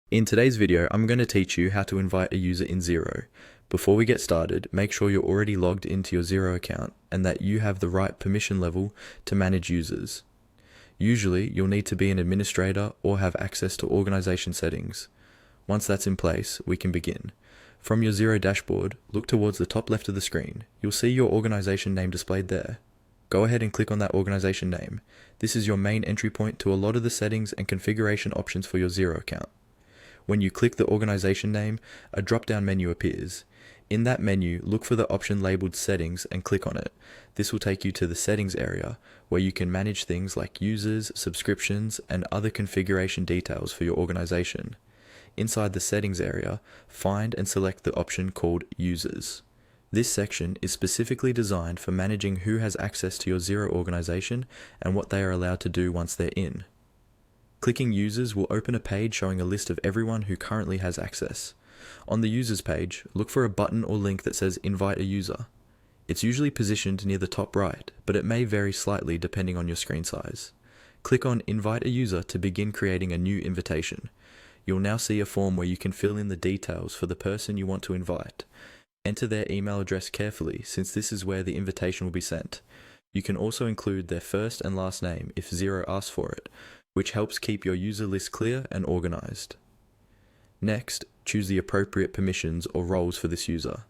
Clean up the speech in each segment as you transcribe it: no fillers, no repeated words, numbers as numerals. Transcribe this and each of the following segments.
In today's video, I'm going to teach you how to invite a user in Xero. Before we get started, make sure you're already logged into your Xero account and that you have the right permission level to manage users. Usually, you'll need to be an administrator or have access to organization settings. Once that's in place, we can begin. From your Xero dashboard, look towards the top left of the screen. You'll see your organization name displayed there. Go ahead and click on that organization name. This is your main entry point to a lot of the settings and configuration options for your Xero account. When you click the organization name, a drop-down menu appears. In that menu, look for the option labeled Settings and click on it. This will take you to the Settings area, where you can manage things like users, subscriptions, and other configuration details for your organization. Inside the Settings area, find and select the option called Users. This section is specifically designed for managing who has access to your Xero organization and what they are allowed to do once they're in. Clicking Users will open a page showing a list of everyone who currently has access. On the Users page, look for a button or link that says Invite a User. It's usually positioned near the top right, but it may vary slightly depending on your screen size. Click on Invite a User to begin creating a new invitation. You'll now see a form where you can fill in the details for the person you want to invite. Enter their email address carefully, since this is where the invitation will be sent. You can also include their first and last name if Xero asks for it, which helps keep your user list clear and organized. Next, choose the appropriate permissions or roles for this user.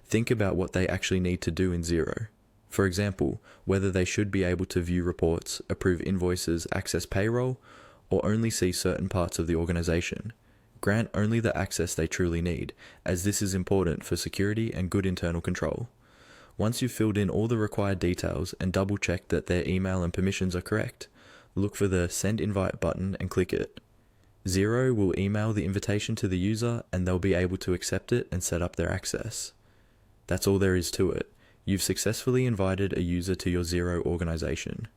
Think about what they actually need to do in Xero. For example, whether they should be able to view reports, approve invoices, access payroll, or only see certain parts of the organization. Grant only the access they truly need, as this is important for security and good internal control. Once you've filled in all the required details and double-check that their email and permissions are correct, look for the Send Invite button and click it. Xero will email the invitation to the user and they'll be able to accept it and set up their access. That's all there is to it. You've successfully invited a user to your Xero organization.